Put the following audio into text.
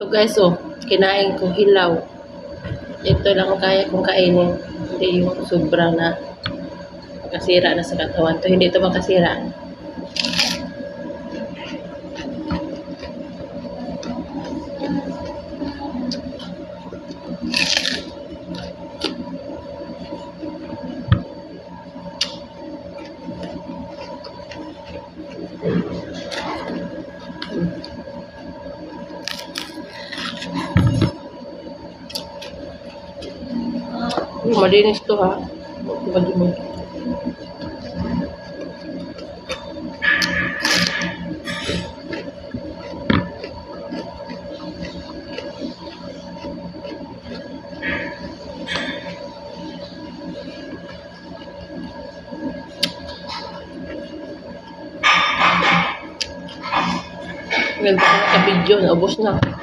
So guys, oh, kinain ko hilaw. Ito lang ang kaya kong kainin. Hindi yung sobra na makasira na sa katawan. To hindi ito makasira. Malinis to ha. Malinis. Ganda ko sa video, naubos na.